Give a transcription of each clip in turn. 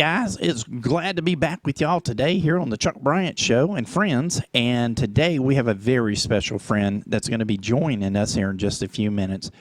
guys, it's glad to be back with y'all today here on the Chuick Bryant Show and Friends. And today we have a very special friend that's going to be joining us here in just a few minutes.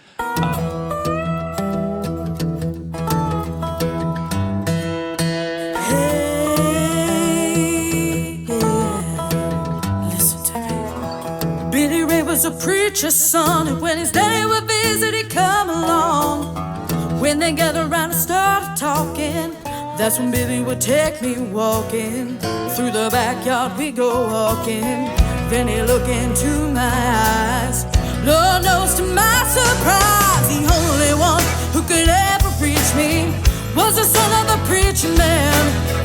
Billy Ray was a preacher's son, and when his daddy would visit, he'd come along. When they gathered around and started talking, that's when Billy would take me walking. Through the backyard we go walking. Then he'd look into my eyes. Lord knows to my surprise, the only one who could ever reach me was the son of the preacher man.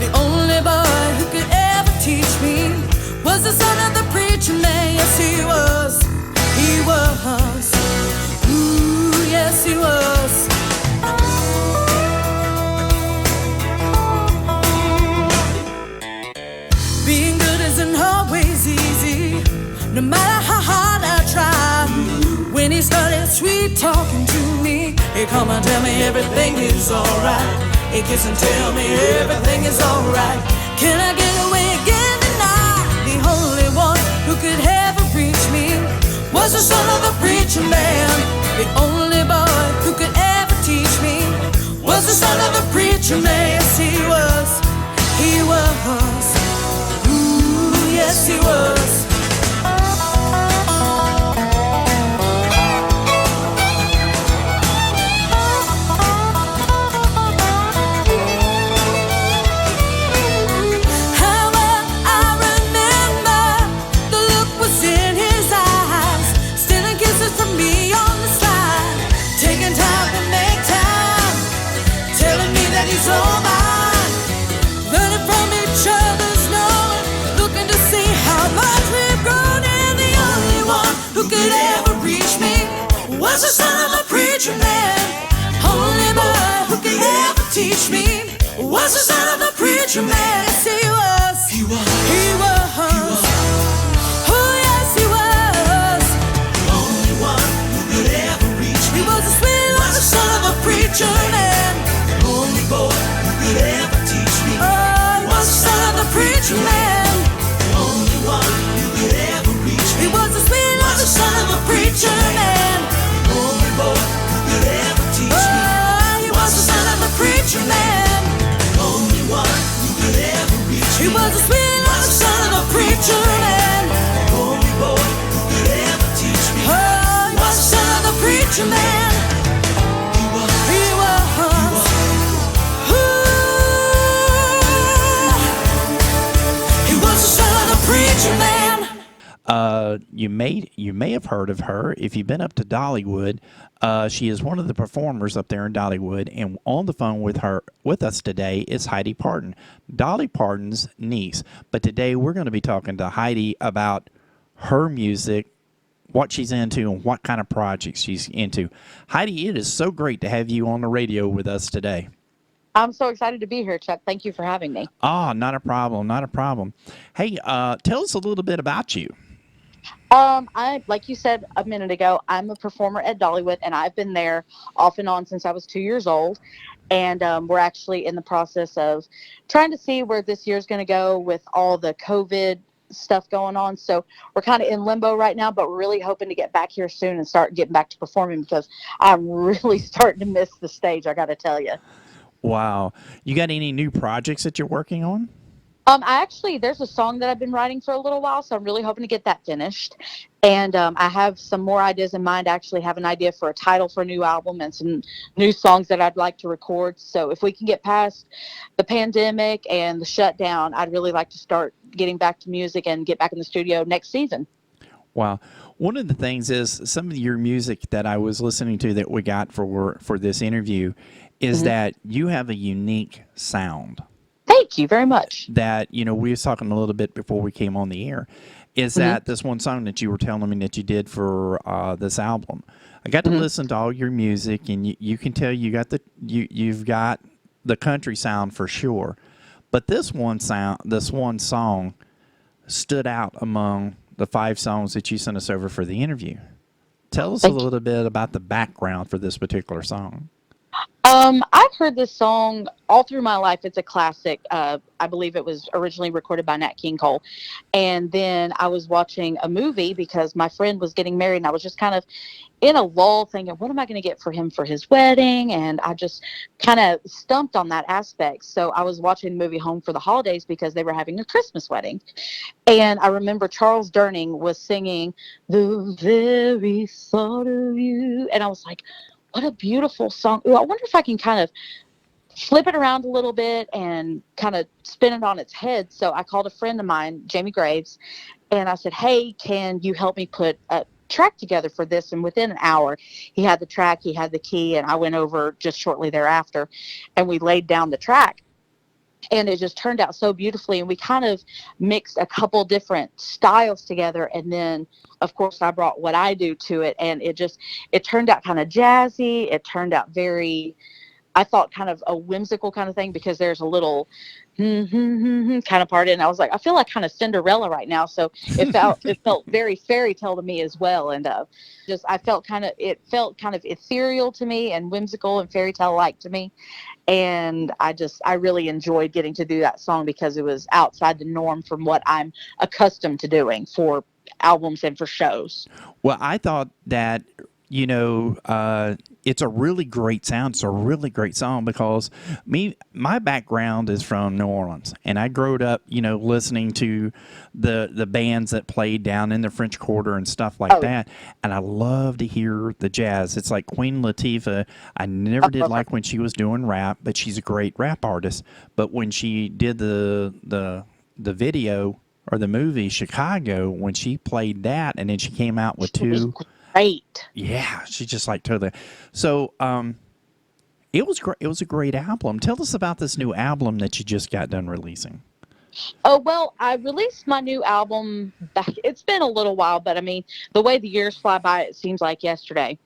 The only boy who could ever teach me was the son of the preacher man. Yes, he was. He was. Ooh, yes, he was. Being good isn't always easy, no matter how hard I try. When he started sweet talking to me, he'd come and tell me everything is alright. He kiss and tell me everything is alright. Can I get away again tonight? The only one who could ever reach me was the son of a preacher man. The only boy who could ever teach me was the son of a preacher man. Yes, he was. He was. Yes, he was. How well I remember the look was in his eyes, stealing kisses from me on the slide, taking time to make time, telling me that he's all mine, learning from each other's knowing, looking to see how much we've grown. And the only one who could ever reach me was the son of a preacher man. Only boy who could ever teach me was the son of the preacher man. Yes, he was. He was. He was. He was. Oh, yes, he was. The only one who could ever reach me. He was the sweet little son of a preacher man. The only boy who could ever teach me. Oh, he was the son of the preacher man. Only one who could ever reach me. He was the sweet little son of a preacher man. The only boy who could ever teach me. Oh, he was the son of a preacher man. The only one who could ever reach me. He was the sweet little son of a preacher man. The only boy who could ever teach me. Oh, he was the son of the preacher man. He was. He was. He was the son of the preacher man. You may have heard of her if you've been up to Dollywood. She is one of the performers up there in Dollywood, and on the phone with us today is Heidi Parton, Dolly Parton's niece. But today we're going to be talking to Heidi about her music, what she's into, and what kind of projects she's into. Heidi, it is so great to have you on the radio with us today. I'm so excited to be here, Chuck. Thank you for having me. Oh, not a problem, not a problem. Hey, tell us a little bit about you. Like you said a minute ago, I'm a performer at Dollywood, and I've been there off and on since I was 2 years old. And we're actually in the process of trying to see where this year's going to go with all the COVID stuff going on. So we're kind of in limbo right now, but we're really hoping to get back here soon and start getting back to performing, because I'm really starting to miss the stage, I got to tell you. Wow. You got any new projects that you're working on? There's a song that I've been writing for a little while, so I'm really hoping to get that finished. And I have some more ideas in mind. I actually have an idea for a title for a new album and some new songs that I'd like to record. So if we can get past the pandemic and the shutdown, I'd really like to start getting back to music and get back in the studio next season. Wow. One of the things is some of your music that I was listening to that we got for this interview is that you have a unique sound. Thank you very much. That, we was talking a little bit before we came on the air, is that this one song that you were telling me that you did for this album. I got to listen to all your music, and you can tell you've got the country sound for sure. But this one song stood out among the 5 songs that you sent us over for the interview. Tell us a little bit about the background for this particular song. I've heard this song all through my life. It's a classic. I believe it was originally recorded by Nat King Cole. And then I was watching a movie because my friend was getting married, and I was just kind of in a lull thinking, what am I going to get for him for his wedding? And I just kind of stumped on that aspect. So I was watching the movie Home for the Holidays because they were having a Christmas wedding. And I remember Charles Durning was singing The Very Thought of You. And I was like, what a beautiful song. Ooh, I wonder if I can kind of flip it around a little bit and kind of spin it on its head. So I called a friend of mine, Jamie Graves, and I said, hey, can you help me put a track together for this? And within an hour, he had the track, he had the key, and I went over just shortly thereafter, and we laid down the track. And it just turned out so beautifully. And we kind of mixed a couple different styles together. And then, of course, I brought what I do to it. And it turned out kind of jazzy. It turned out very, I thought, kind of a whimsical kind of thing, because there's a little kind of part in. I was like, I feel like kind of Cinderella right now. So it felt very fairy tale to me as well. And just it felt kind of ethereal to me and whimsical and fairy tale like to me. And I really enjoyed getting to do that song because it was outside the norm from what I'm accustomed to doing for albums and for shows. Well, I thought that, it's a really great sound. It's a really great song because my background is from New Orleans, and I grew up, listening to the bands that played down in the French Quarter and stuff like Oh, that. And I love to hear the jazz. It's like Queen Latifah. I never did like when she was doing rap, but she's a great rap artist. But when she did the video or the movie Chicago, when she played that, and then she came out with it was two. great. Yeah, she just like totally. So, it was great. It was a great album. Tell us about this new album that you just got done releasing. Oh, well, I released my new album back. It's been a little while, but I mean, the way the years fly by, it seems like yesterday.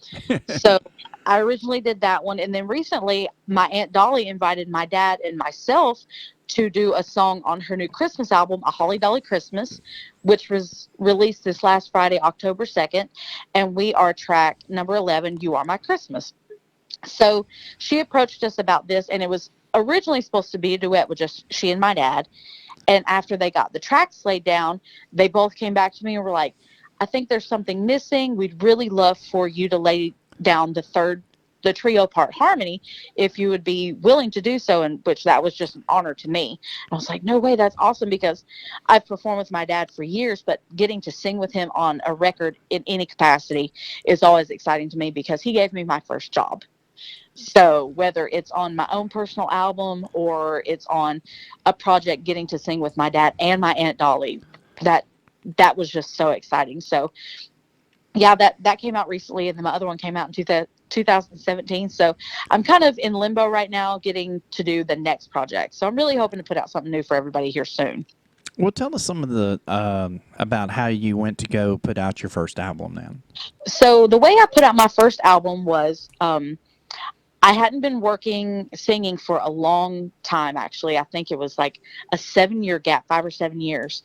So I originally did that one. And then recently, my Aunt Dolly invited my dad and myself to do a song on her new Christmas album, A Holly Dolly Christmas, which was released this last Friday, October 2nd. And we are track number 11, You Are My Christmas. So she approached us about this, and it was originally supposed to be a duet with just she and my dad. And after they got the tracks laid down, they both came back to me and were like, I think there's something missing. We'd really love for you to lay down the trio part harmony, if you would be willing to do so. And which that was just an honor to me. I was like, no way, that's awesome, because I've performed with my dad for years, but getting to sing with him on a record in any capacity is always exciting to me, because he gave me my first job. So whether it's on my own personal album or it's on a project, getting to sing with my dad and my Aunt Dolly, that that was just so exciting. So yeah, that came out recently, and then my other one came out in 2017. So I'm kind of in limbo right now, getting to do the next project. So I'm really hoping to put out something new for everybody here soon. Well, tell us some of the about how you went to go put out your first album. Then. So the way I put out my first album was, I hadn't been singing for a long time, actually. I think it was like a 7-year gap, 5 or 7 years.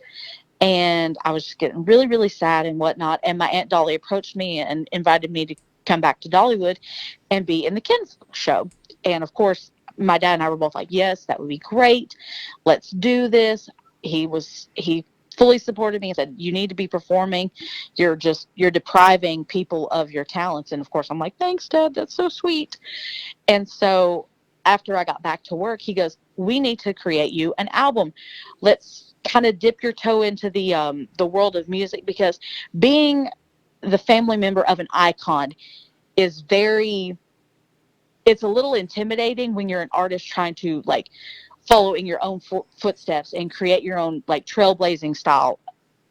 And I was just getting really, really sad and whatnot. And my Aunt Dolly approached me and invited me to come back to Dollywood and be in the Kids show. And of course, my dad and I were both like, yes, that would be great. Let's do this. He fully supported me and said, you need to be performing. You're depriving people of your talents. And of course, I'm like, thanks, Dad. That's so sweet. And so after I got back to work, he goes, we need to create you an album. Let's kind of dip your toe into the world of music, because being the family member of an icon is it's a little intimidating when you're an artist trying to like follow in your own footsteps and create your own like trailblazing style,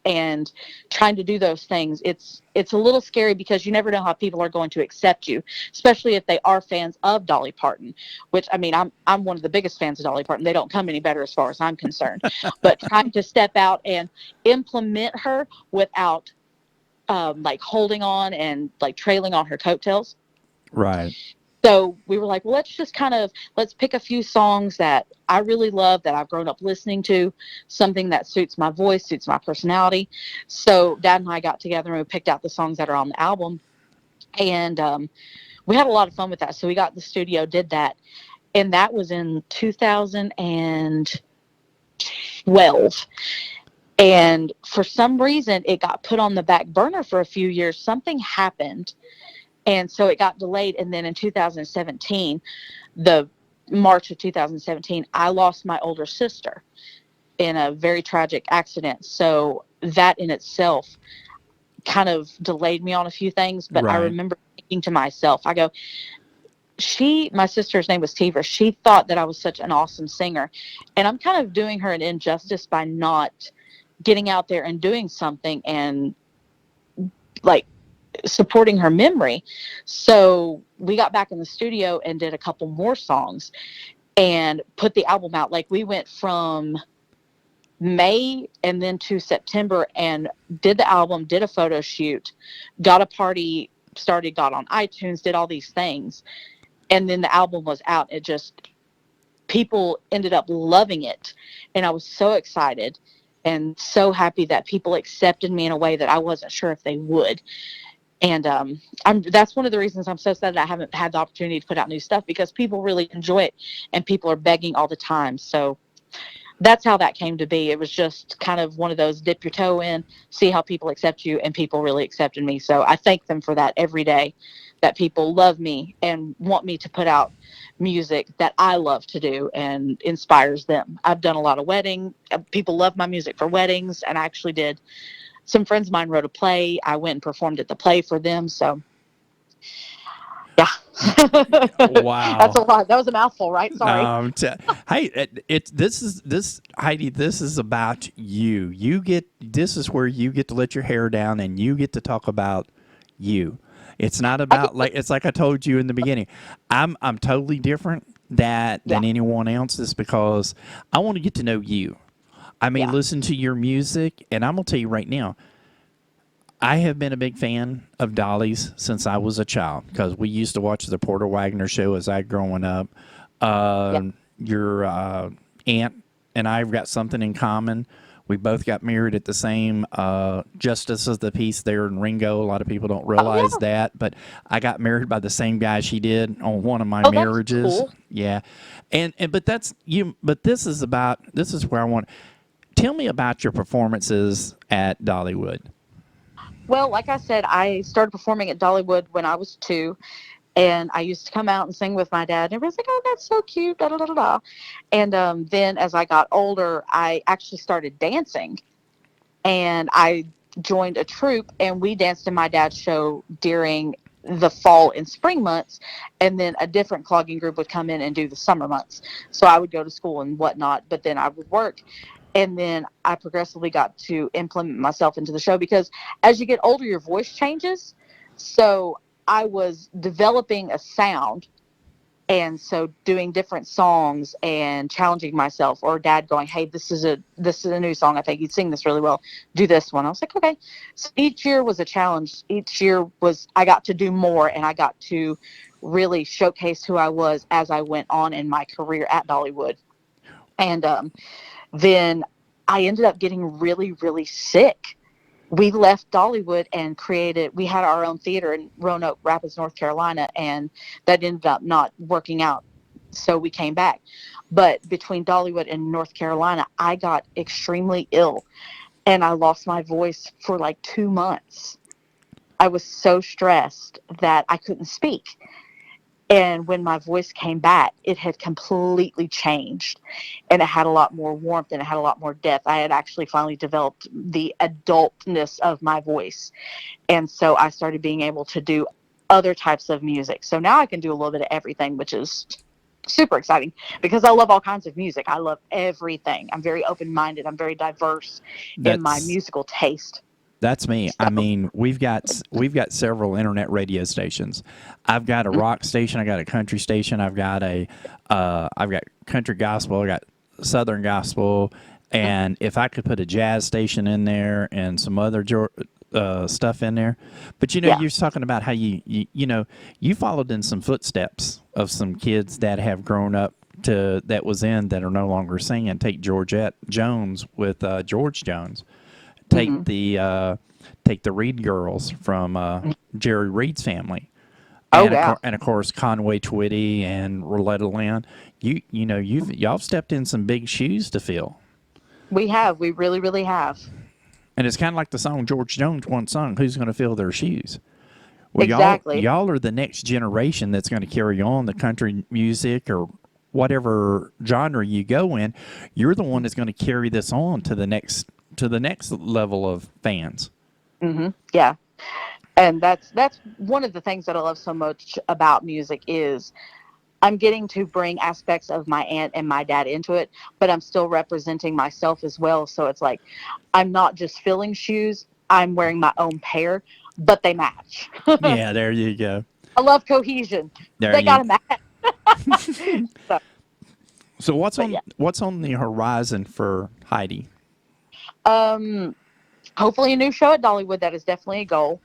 and trying to do those things. It's a little scary, because you never know how people are going to accept you, especially if they are fans of Dolly Parton, which, I mean, I'm one of the biggest fans of Dolly Parton. They don't come any better as far as I'm concerned. But trying to step out and implement her without like holding on and like trailing on her coattails. Right. So we were like, well, let's pick a few songs that I really love, that I've grown up listening to, something that suits my voice, suits my personality. So Dad and I got together and we picked out the songs that are on the album. And we had a lot of fun with that. So we got in the studio, did that, and that was in 2012. And for some reason, it got put on the back burner for a few years. Something happened, and so it got delayed. And then in 2017, the March of 2017, I lost my older sister in a very tragic accident. So that in itself kind of delayed me on a few things. But I Right. remember thinking to myself, I go, my sister's name was Tiva. She thought that I was such an awesome singer. And I'm kind of doing her an injustice by not getting out there and doing something and like supporting her memory. So we got back in the studio and did a couple more songs and put the album out. Like we went from May and then to September and did the album, did a photo shoot, got a party started, got on iTunes, did all these things. And then the album was out. It just, people ended up loving it. And I was so excited and so happy that people accepted me in a way that I wasn't sure if they would. And that's one of the reasons I'm so sad that I haven't had the opportunity to put out new stuff, because people really enjoy it and people are begging all the time. So that's how that came to be. It was just kind of one of those dip your toe in, see how people accept you, and people really accepted me. So I thank them for that every day, that people love me and want me to put out music that I love to do and inspires them. I've done a lot of people love my music for weddings, and I actually did. Some friends of mine wrote a play. I went and performed at the play for them. So yeah, that's Wow. a lot. That was a mouthful, right? Sorry. Hey, this Heidi. This is about you. This is where you get to let your hair down and you get to talk about you. It's not I can, about like it's like I told you in the beginning. I'm totally different yeah, than anyone else is because I want to get to know you. I may yeah. listen to your music, and I'm gonna tell you right now. I have been a big fan of Dolly's since I was a child because we used to watch the Porter Wagner show as I growing up. Yeah. Your aunt and I've got something in common. We both got married at the same Justice of the Peace there in Ringo. A lot of people don't Oh realize yeah. that, but I got married by the same guy she did on one of my Oh, that's marriages. cool. Yeah, and but that's you. But this is where I want. Tell me about your performances at Dollywood. Well, like I said, I started performing at Dollywood when I was 2, and I used to come out and sing with my dad. And everybody's like, "Oh, that's so cute!" Da da da da da. And then as I got older, I actually started dancing, and I joined a troupe, and we danced in my dad's show during the fall and spring months, and then a different clogging group would come in and do the summer months. So I would go to school and whatnot, but then I would work. And then I progressively got to implement myself into the show, because as you get older, your voice changes. So I was developing a sound, and so doing different songs and challenging myself, or dad going, "Hey, this is a new song, I think you'd sing this really well, do this one." I was like, okay. So each year was a challenge. Each year was, I got to do more, and I got to really showcase who I was as I went on in my career at Dollywood. And then I ended up getting really, really sick. We left Dollywood and we had our own theater in Roanoke Rapids, North Carolina, and that ended up not working out. So we came back. But between Dollywood and North Carolina, I got extremely ill, and I lost my voice for like 2 months. I was so stressed that I couldn't speak. And when my voice came back, it had completely changed, and it had a lot more warmth and it had a lot more depth. I had actually finally developed the adultness of my voice. And so I started being able to do other types of music. So now I can do a little bit of everything, which is super exciting because I love all kinds of music. I love everything. I'm very open minded. I'm very diverse in my That's musical taste. That's me. So, I mean, we've got several internet radio stations. I've got a rock station. I got a country station. I've got country gospel. I got southern gospel. And if I could put a jazz station in there and some other stuff in there, but yeah. you're talking about how you followed in some footsteps of some kids that have grown up to that are no longer singing. Take Georgette Jones with George Jones. Hmm. Take the Reed girls from Jerry Reed's family. Oh yeah. And of course Conway Twitty and Roletta Lynn. Y'all stepped in some big shoes to fill. We have. We really, really have. And it's kind of like the song George Jones once sung, "Who's going to fill their shoes?" Well, Exactly. y'all are the next generation that's going to carry on the country music or whatever genre you go in. You're the one that's going to carry this on to the next level of fans. Yeah. And that's one of the things that I love so much about music is I'm getting to bring aspects of my aunt and my dad into it, but I'm still representing myself as well. So it's like I'm not just filling shoes, I'm wearing my own pair, but they match. Yeah, there you go. I love cohesion. There They got you. to match. So, So but yeah. what's on the horizon for Heidi? Um, Hopefully a new show at Dollywood. That is definitely a goal.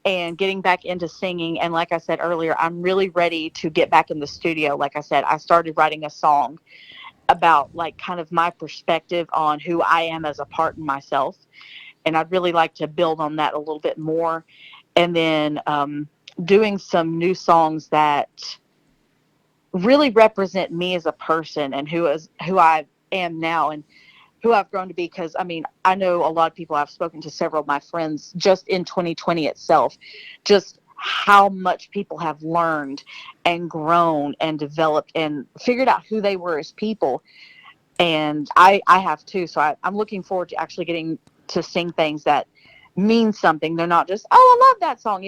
And getting back into singing. And like I said earlier, I'm really ready to get back in the studio. Like I said, I started writing a song about like kind of my perspective on who I am as a part in myself. And I'd really like to build on that a little bit more. And then doing some new songs that really represent me as a person and who I am now and who I've grown to be. Because I mean, I know a lot of people. I've spoken to several of my friends just in 2020 itself, just how much people have learned and grown and developed and figured out who they were as people. And I have too. So I'm looking forward to actually getting to sing things that mean something. They're not just, oh, I love that song.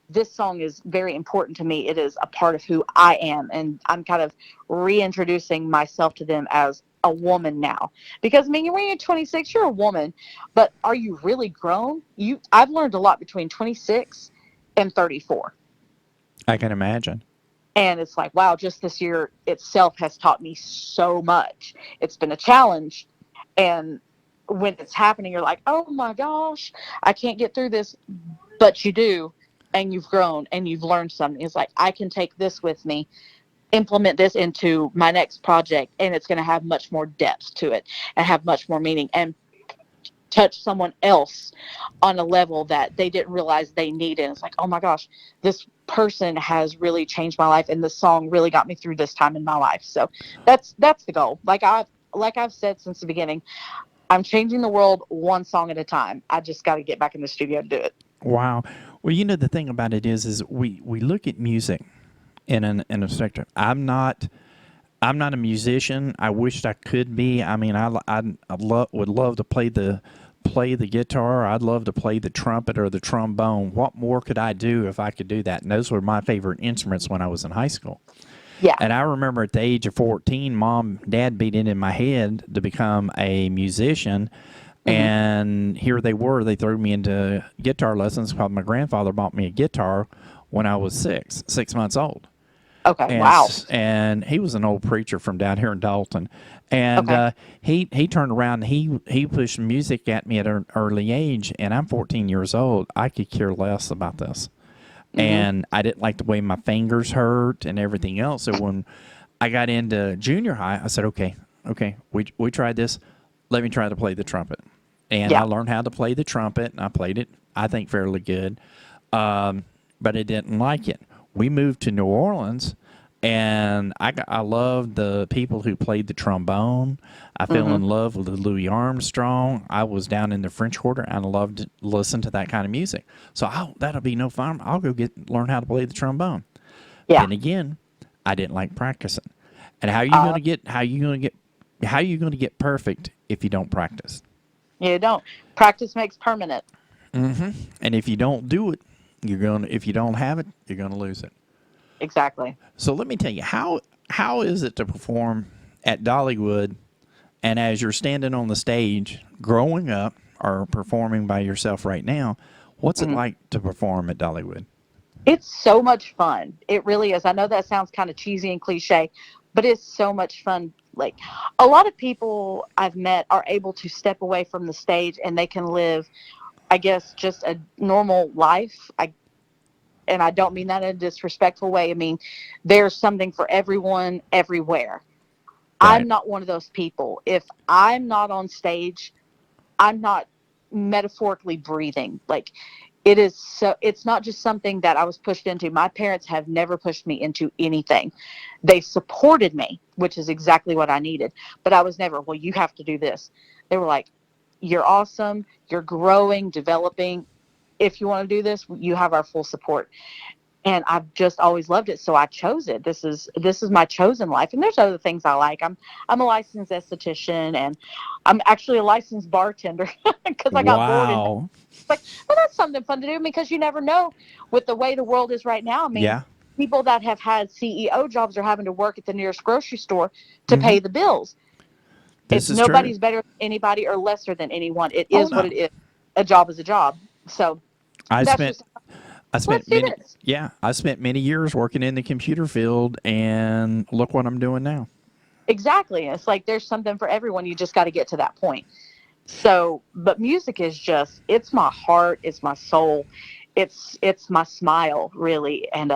This song is very important to me. It is a part of who I am. And I'm kind of reintroducing myself to them as a woman now. Because I mean, when you're 26, you're a woman, but are you really grown? I've learned a lot between 26 and 34. I can imagine. And it's like, wow, just this year itself has taught me so much. It's been a challenge. And when it's happening, you're like, oh my gosh, I can't get through this. But you do. And you've grown and you've learned something. It's like, I can take this with me, implement this into my next project, and it's going to have much more depth to it and have much more meaning and touch someone else on a level that they didn't realize they needed. And it's like, oh my gosh, this person has really changed my life, and this song really got me through this time in my life. So that's the goal. Like I've said since the beginning, I'm changing the world one song at a time. I just got to get back in the studio to do it. Wow. Well, the thing about it is we look at music in a spectrum. I'm not a musician. I wished I could be. I mean, would love to play the guitar. I'd love to play the trumpet or the trombone. What more could I do if I could do that? And those were my favorite instruments when I was in high school. Yeah. And I remember at the age of 14, Mom, Dad beat it in my head to become a musician. And here they were. They threw me into guitar lessons because my grandfather bought me a guitar when I was 6 months old. Okay. And, Wow. and he was an old preacher from down here in Dalton. And Okay. he turned around and he pushed music at me at an early age. And I'm 14 years old. I could care less about this. And I didn't like the way my fingers hurt and everything else. So when I got into junior high, I said, okay, we tried this. Let me try to play the trumpet. And I Yeah. learned how to play the trumpet, and I played it, I think, fairly good. But I didn't like it. We moved to New Orleans, and I loved the people who played the trombone. I fell in love with Louis Armstrong. I was down in the French Quarter, and I loved to listen to that kind of music. So that'll be no fun. I'll go learn how to play the trombone. Yeah. Then again, I didn't like practicing. And how you gonna get perfect if you don't practice? You don't. Practice makes permanent. And if you don't do it, if you don't have it, you're gonna lose it. Exactly. So let me tell you, how is it to perform at Dollywood, and as you're standing on the stage, growing up or performing by yourself right now, what's it like to perform at Dollywood? It's so much fun. It really is. I know that sounds kind of cheesy and cliche, but it's so much fun. Like a lot of people I've met are able to step away from the stage and they can live, I guess, just a normal life. And I don't mean that in a disrespectful way. I mean, there's something for everyone everywhere. I'm Right. not one of those people. If I'm not on stage, I'm not metaphorically breathing. Like It is so, it's not just something that I was pushed into. My parents have never pushed me into anything. They supported me, which is exactly what I needed. But I was never, well, you have to do this. They were like, you're awesome. You're growing, developing. If you want to do this, you have our full support. And I've just always loved it, so I chose it. This is my chosen life. And there's other things I like. I'm a licensed esthetician, and I'm actually a licensed bartender because I got bored and Wow. like, well, that's something fun to do because you never know with the way the world is right now. I mean, Yeah. people that have had CEO jobs are having to work at the nearest grocery store to Hmm. pay the bills. This It's is true. nobody's better than anybody or lesser than anyone. It Oh is what no. it is. A job is a job. So I that's spent just, I let's spent do many this. yeah, I spent many years working in the computer field, and look what I'm doing now. Exactly. It's like there's something for everyone. You just got to get to that point. So, but music is just, it's my heart, it's my soul, it's my smile, really. And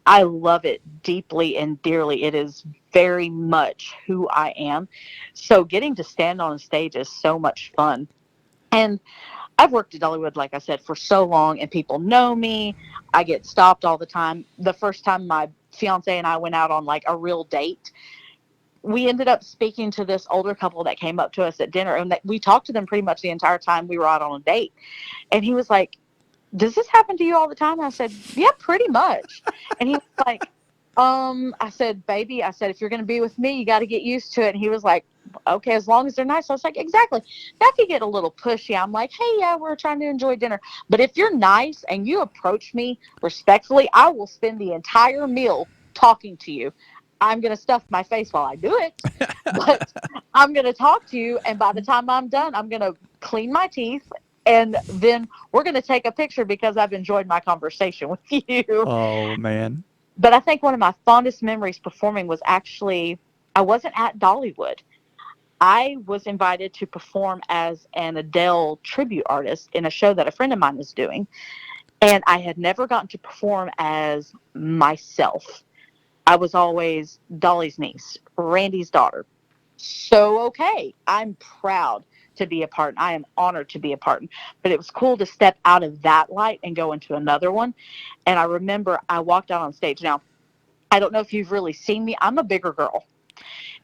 I love it deeply and dearly. It is very much who I am. So getting to stand on a stage is so much fun. And I've worked at Dollywood, like I said, for so long, and people know me. I get stopped all the time. The first time my fiance and I went out on like a real date, we ended up speaking to this older couple that came up to us at dinner, and that we talked to them pretty much the entire time we were out on a date. And he was like, does this happen to you all the time? I said, yeah, pretty much. And he was like, I said, baby, I said, if you're going to be with me, you got to get used to it. And he was like, okay, as long as they're nice. I was like, exactly. That could get a little pushy. I'm like, hey, yeah, we're trying to enjoy dinner. But if you're nice and you approach me respectfully, I will spend the entire meal talking to you. I'm going to stuff my face while I do it, but I'm going to talk to you. And by the time I'm done, I'm going to clean my teeth. And then we're going to take a picture because I've enjoyed my conversation with you. Oh man. But I think one of my fondest memories performing was actually, I wasn't at Dollywood. I was invited to perform as an Adele tribute artist in a show that a friend of mine was doing. And I had never gotten to perform as myself. I was always Dolly's niece, Randy's daughter. So, okay, I'm proud to be a part. I am honored to be a part. But it was cool to step out of that light and go into another one. And I remember I walked out on stage. Now, I don't know if you've really seen me. I'm a bigger girl.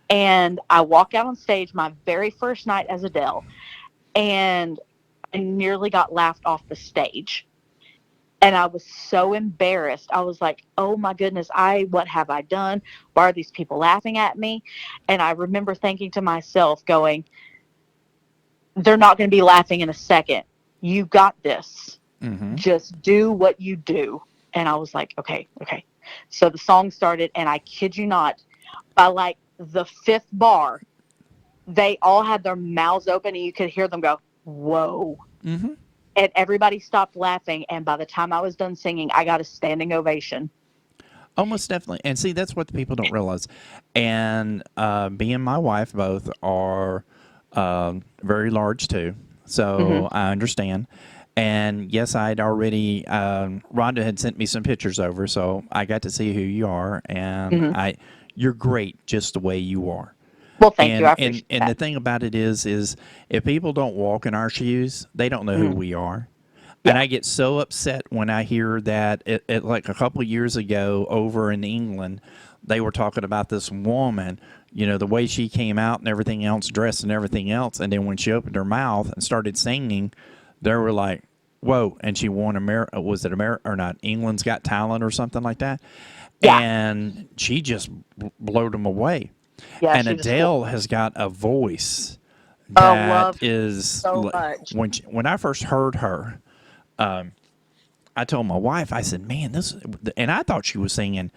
And I walked out on stage my very first night as Adele, and I nearly got laughed off the stage. And I was so embarrassed. I was like, oh my goodness, what have I done? Why are these people laughing at me? And I remember thinking to myself, going, they're not going to be laughing in a second. You got this. Hmm. Just do what you do. And I was like, okay, okay. So the song started, and I kid you not, by like the fifth bar, they all had their mouths open, and you could hear them go, whoa. Hmm. And everybody stopped laughing. And by the time I was done singing, I got a standing ovation. Almost definitely. And see, that's what the people don't realize. And me and my wife both are very large too. Hmm. So I understand. And yes, I'd already, Rhonda had sent me some pictures over, so I got to see who you are. And Hmm. you're great just the way you are. Well, thank you. I And appreciate and the that. thing about it is if people don't walk in our shoes, they don't know who Hmm. we are. And Yeah. I get so upset when I hear that like a couple of years ago over in England, they were talking about this woman, the way she came out and everything else, dressed and everything else. And then when she opened her mouth and started singing, they were like, whoa. And she won America. Was it America or not? England's Got Talent or something like that. Yeah. And she just blowed them away. Yeah. And She was cool. Adele has got a voice Oh, that love her is so much. when I first heard her, I told my wife, I said, man, this, and I thought she was singing,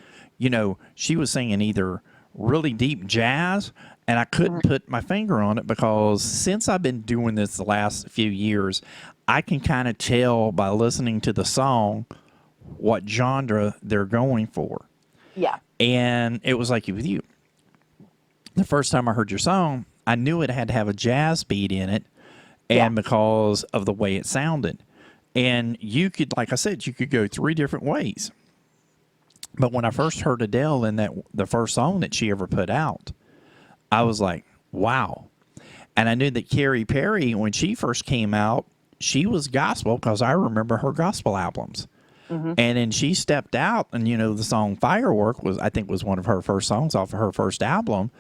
she was singing either really deep jazz, and I couldn't put my finger on it because since I've been doing this the last few years, I can kind of tell by listening to the song what genre they're going for. Yeah. And it was like with you. The first time I heard your song, I knew it had to have a jazz beat in it, Yeah. and because of the way it sounded. And you could, like I said, you could go three different ways. But when I first heard Adele in the first song that she ever put out, I was like, wow. And I knew that Carrie Perry, when she first came out, she was gospel because I remember her gospel albums. Mm-hmm. And then she stepped out, and the song "Firework" I think was one of her first songs off of her first album,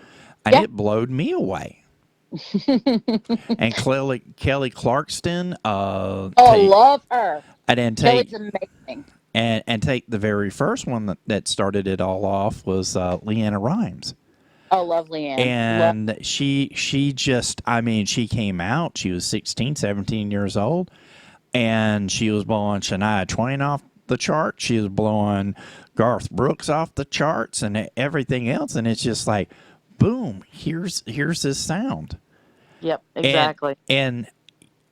and Yeah. it blowed me away. And Kelly Clarkson, Love her. and then Kelly's amazing. and take the very first one that started it all off was Leanna Rimes. Oh, love Leanne. And she just, I mean, she came out, she was 16, 17 years old, and she was blowing Shania Twain off the chart. She was blowing Garth Brooks off the charts and everything else. And it's just like, boom, here's this sound. Yep, exactly. And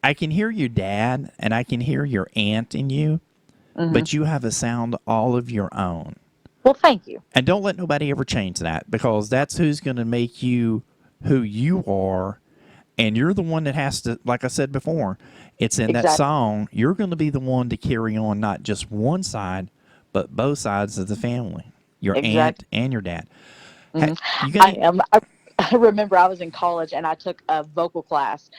I can hear your dad and I can hear your aunt in you, but you have a sound all of your own. Well, thank you. And don't let nobody ever change that, because that's who's going to make you who you are. And you're the one that has to, like I said before, it's in that song, you're going to be the one to carry on not just one side, but both sides of the family, your aunt and your dad. I remember I was in college and I took a vocal class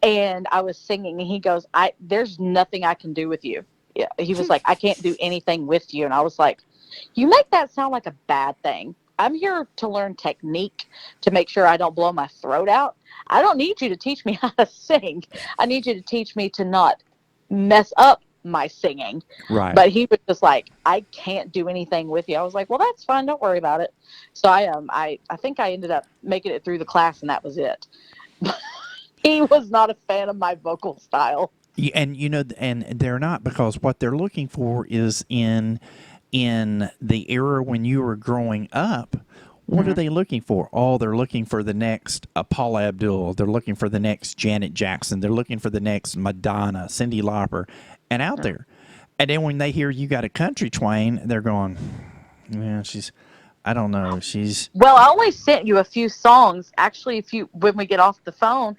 and I was singing and he goes, there's nothing I can do with you. Yeah, he was like, I can't do anything with you. And I was like, you make that sound like a bad thing. I'm here to learn technique to make sure I don't blow my throat out. I don't need you to teach me how to sing. I need you to teach me to not mess up my singing. Right. But he was just like, I can't do anything with you. I was like, well, that's fine. Don't worry about it. So I think I ended up making it through the class and that was it. He was not a fan of my vocal style. Yeah, and and they're not, because what they're looking for is in the era when you were growing up. What are they looking for? Oh, they're looking for the next Paula Abdul. They're looking for the next Janet Jackson. They're looking for the next Madonna, Cyndi Lauper, and out there. And then when they hear you got a country twang, they're going, yeah, I don't know. Well, I only sent you a few songs. Actually, when we get off the phone,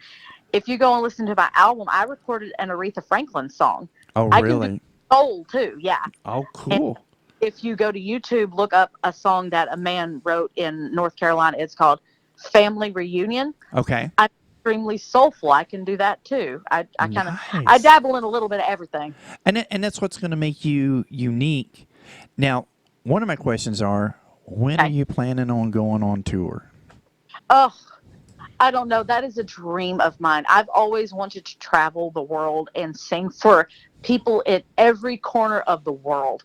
if you go and listen to my album, I recorded an Aretha Franklin song. Oh, really? I can do soul too, yeah. Oh, cool. And if you go to YouTube, look up a song that a man wrote in North Carolina. It's called Family Reunion. Okay. I'm extremely soulful. I can do that too. I kind of Nice. I dabble in a little bit of everything. And that's what's going to make you unique. Now, one of my questions are, when are you planning on going on tour? Oh, I don't know. That is a dream of mine. I've always wanted to travel the world and sing for people in every corner of the world.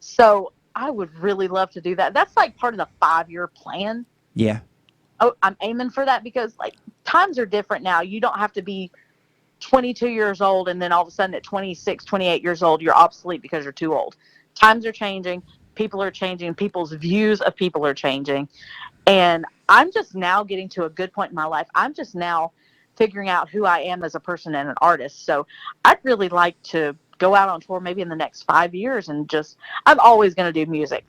So I would really love to do that. That's like part of the 5-year plan. Yeah. Oh, I'm aiming for that because like times are different now. You don't have to be 22 years old and then all of a sudden at 26, 28 years old, you're obsolete because you're too old. Times are changing. People are changing. People's views of people are changing. And I'm just now getting to a good point in my life. I'm just now figuring out who I am as a person and an artist. So I'd really like to go out on tour maybe in the next 5 years and I'm always going to do music.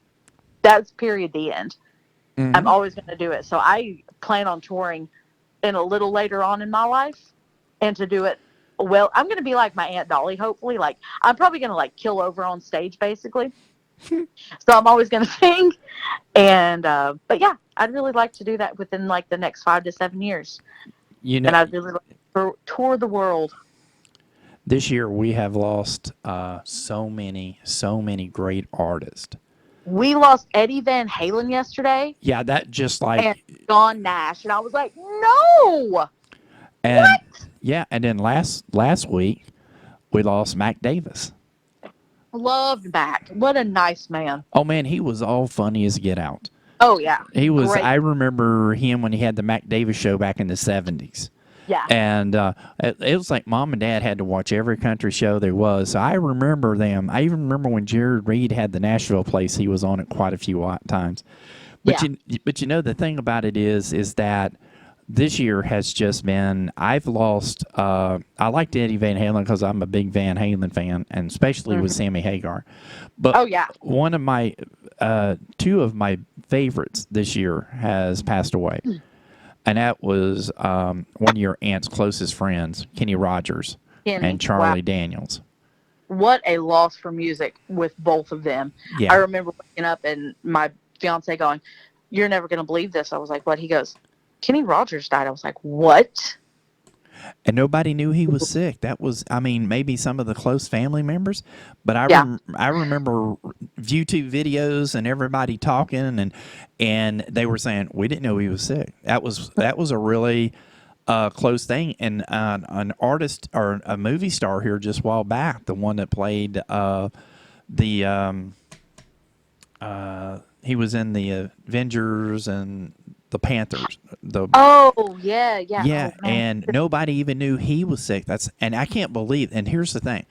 That's period, the end. Mm-hmm. I'm always going to do it. So I plan on touring in a little later on in my life and to do it. Well, I'm going to be like my Aunt Dolly, hopefully. Like I'm probably going to like kill over on stage basically. So I'm always going to sing. And, but yeah, I'd really like to do that within like the next 5 to 7 years. And I'd really like to tour the world. This year we have lost so many great artists. We lost Eddie Van Halen yesterday. Yeah, that just like and John Nash, and I was like, no. And what? Yeah, and then last week we lost Mac Davis. Loved Mac. What a nice man. Oh man, he was all funny as get out. Oh yeah, he was. Great. I remember him when he had the Mac Davis show back in the 70s. Yeah. And it was like Mom and Dad had to watch every country show there was. So I remember them. I even remember when Jared Reed had the Nashville place. He was on it quite a few times. But yeah. The thing about it is that this year has just been. I've lost. I liked Eddie Van Halen because I'm a big Van Halen fan, and especially with Sammy Hagar. But one of my 2 of my favorites this year has passed away. And that was one of your aunt's closest friends, Kenny Rogers and Charlie Daniels. What a loss for music with both of them. Yeah. I remember waking up and my fiance going, "You're never going to believe this." I was like, "What?" He goes, "Kenny Rogers died." I was like, "What?" And nobody knew he was sick. That was, I mean, maybe some of the close family members, but Yeah. I remember YouTube videos and everybody talking, and they were saying we didn't know he was sick. That was a really close thing. And an artist or a movie star here just a while back, the one that played the he was in the Avengers and the Panthers. The Oh, yeah, yeah. Yeah, Oh, man. and nobody even knew he was sick. And I can't believe. And here's the thing: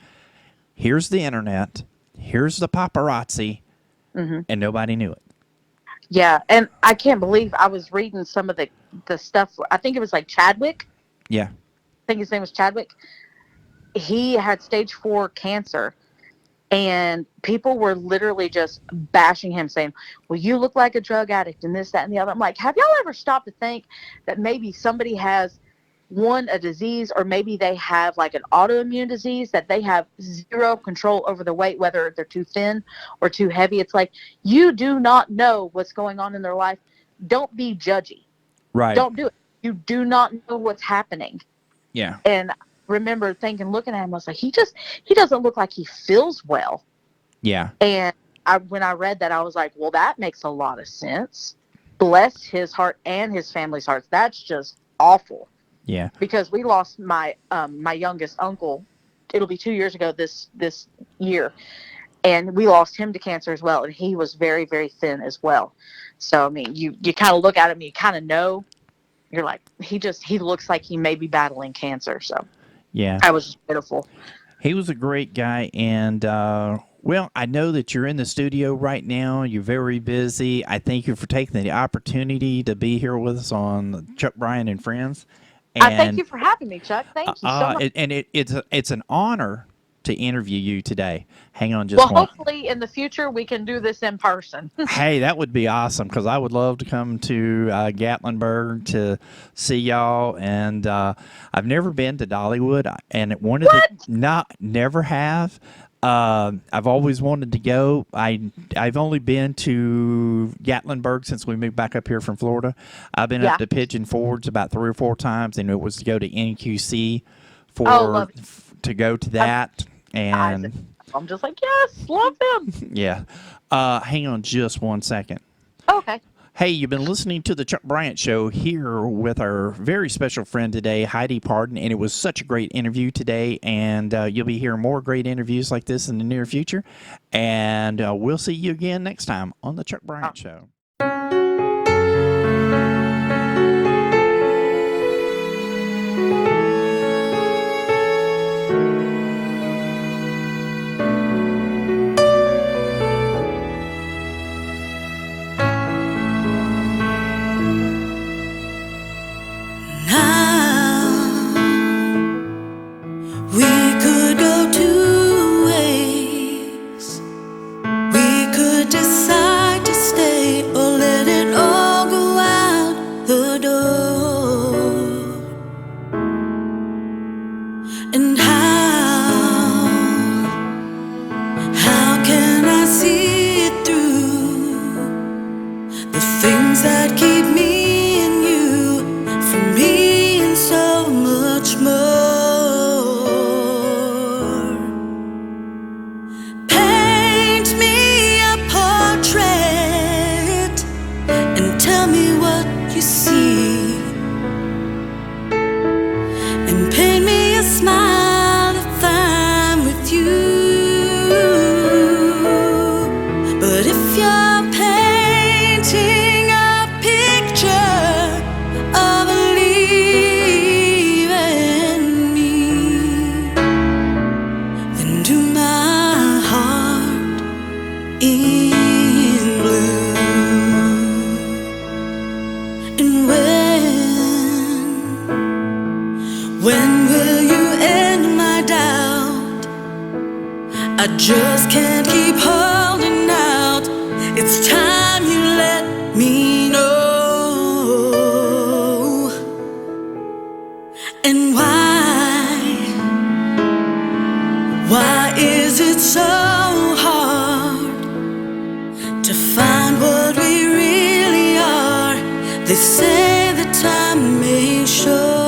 here's the internet, here's the paparazzi, and nobody knew it. Yeah, and I can't believe I was reading some of the stuff. I think it was like Chadwick. Yeah, I think his name was Chadwick. He had stage 4 cancer, and people were literally just bashing him, saying, well, you look like a drug addict and this, that, and the other. I'm like, have y'all ever stopped to think that maybe somebody has a disease, or maybe they have like an autoimmune disease, that they have zero control over the weight, whether they're too thin or too heavy? It's like, you do not know what's going on in their life. Don't be judgy. right. Don't do it. You do not know what's happening. Yeah, And remember looking at him, I was like, he doesn't look like he feels well. yeah, And when I read that, I was like, well, that makes a lot of sense. Bless his heart and his family's hearts. That's just awful. yeah, Because we lost my youngest uncle. It'll be 2 years ago this year, and we lost him to cancer as well. And he was very, very thin as well. So I mean, you kind of look at him, you kind of know. You're like, he looks like he may be battling cancer. So yeah. that was just pitiful. He was a great guy, and well, I know that you're in the studio right now. You're very busy. I thank you for taking the opportunity to be here with us on Chuck Bryant and Friends. I thank you for having me, Chuck. Thank you so much. It's an honor to interview you today. Hang on just Well, one. hopefully in the future we can do this in person. Hey, that would be awesome, because I would love to come to Gatlinburg to see y'all. And I've never been to Dollywood, and wanted to never have. I've always wanted to go. I've only been to Gatlinburg since we moved back up here from Florida. I've been up to Pigeon Forge about 3 or 4 times, and it was to go to NQC to go to that. And I'm just like, yes, love them. yeah. Hang on just one second. Okay. Hey, you've been listening to the Chuck Bryant Show here with our very special friend today, Heidi Parton, and it was such a great interview today, and you'll be hearing more great interviews like this in the near future, and we'll see you again next time on the Chuck Bryant Show. I just can't keep holding out. It's time you let me know. And why is it so hard to find what we really are? They say the time may show.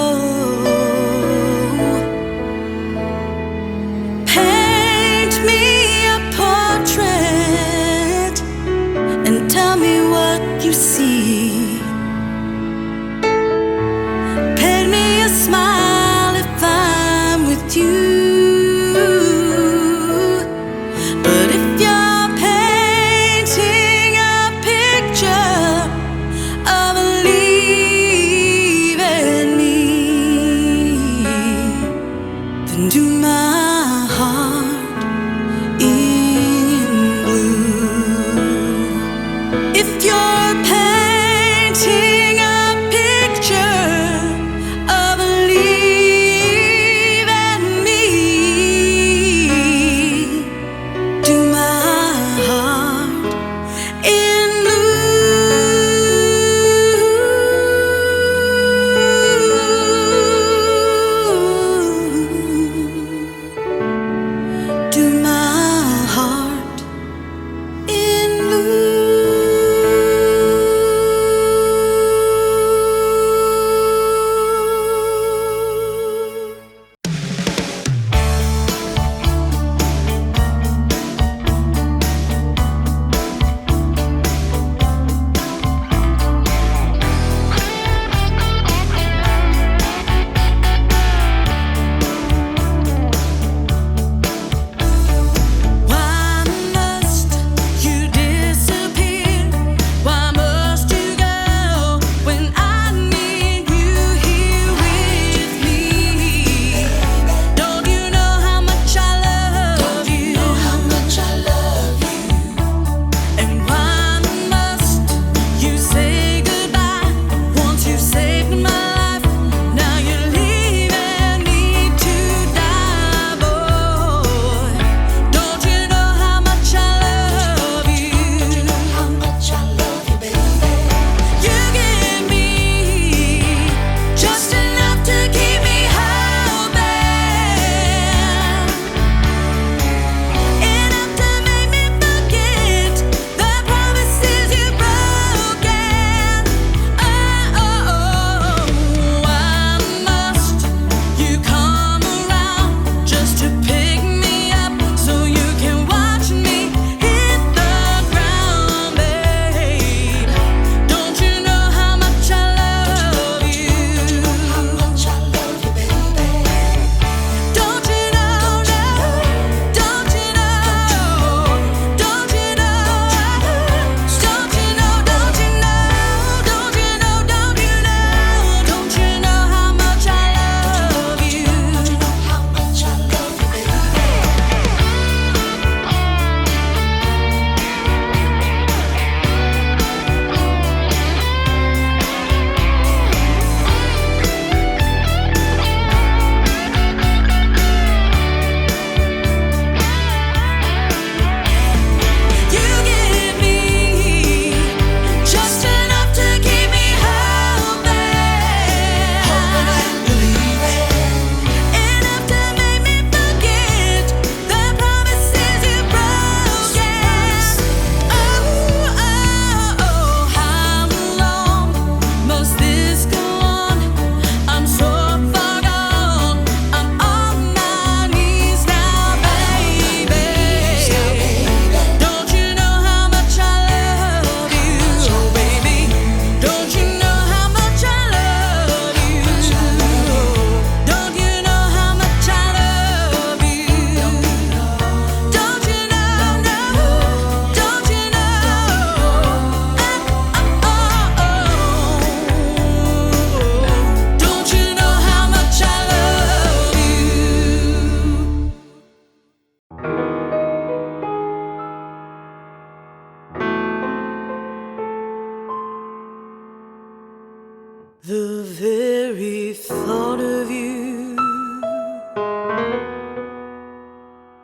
very thought of you,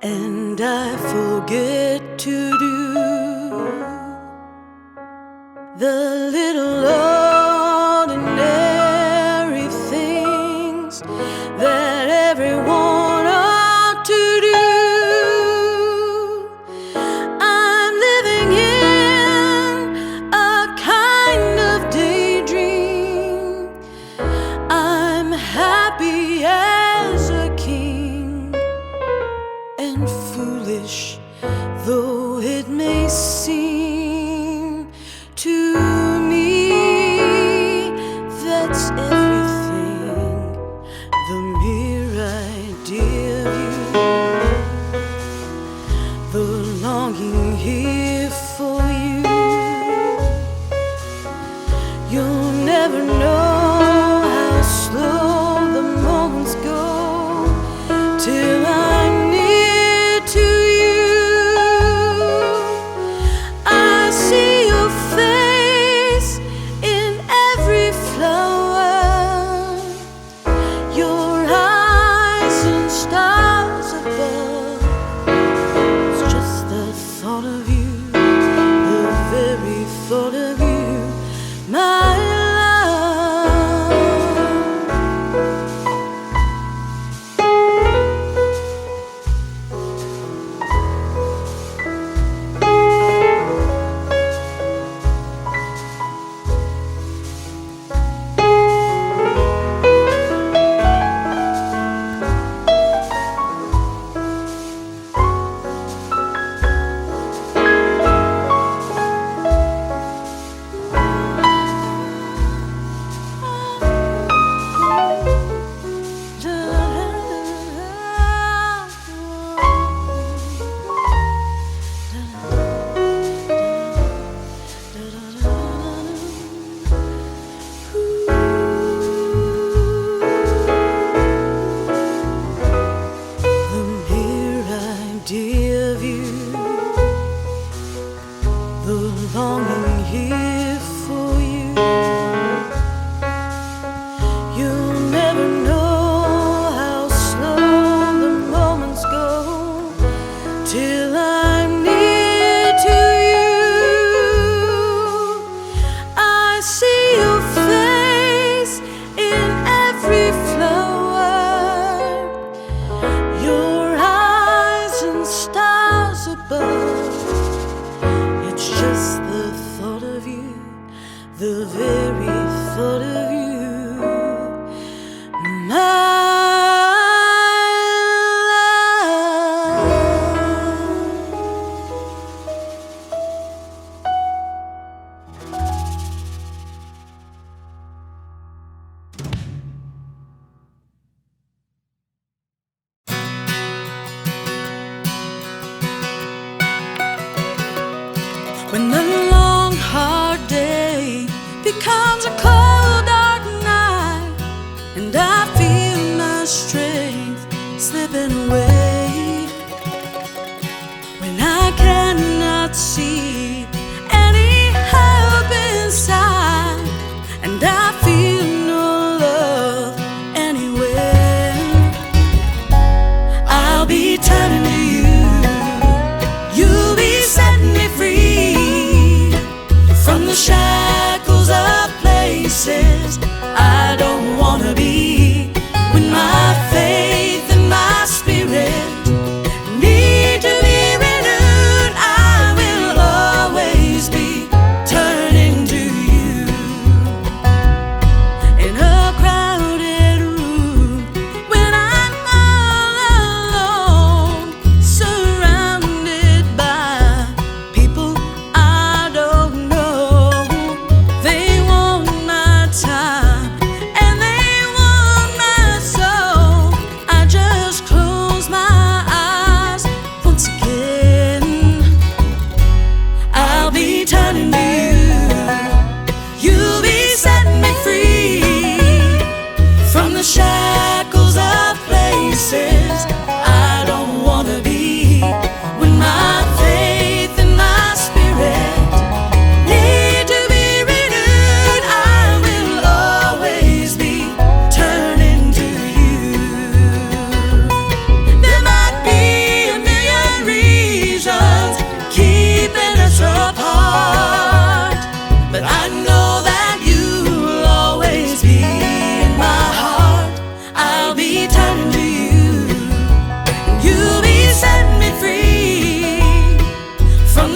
and I forget to do the little ordinary things that everyone ought to do. I'm living in a kind of daydream. I'm happy as a king, and foolish though it may seem to me, that's everything. The mere idea of you, the longing here for you. You'll never know how slow the moments go till I'm near to you. I see your face in every flower, your eyes and stars above. It's just the thought of you, the very thought of you, my love. The mere idea of you, the longing here for you. You'll never know how slow the moments go till I'm near to you. I see your face in every flower, your eyes and stars above. It's just the thought of you, the very thought of you, my love. When the long hard day becomes a cold dark night, and I feel my strength slipping away, when I cannot see any help inside, and I feel no love anywhere, I'll be turning to you. You'll be setting me free from the shackles of places I don't wanna be. When my faith and my spirit need to be renewed, I will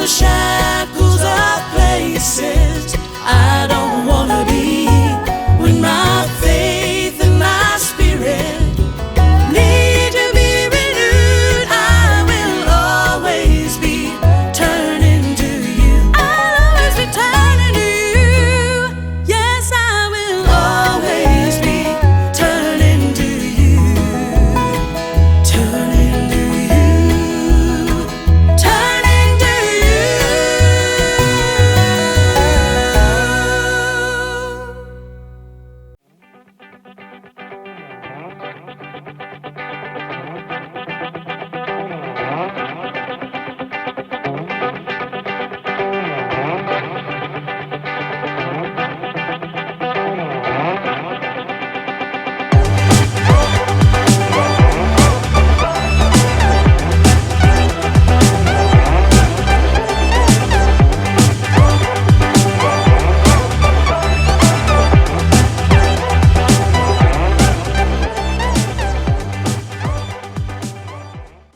the shadows.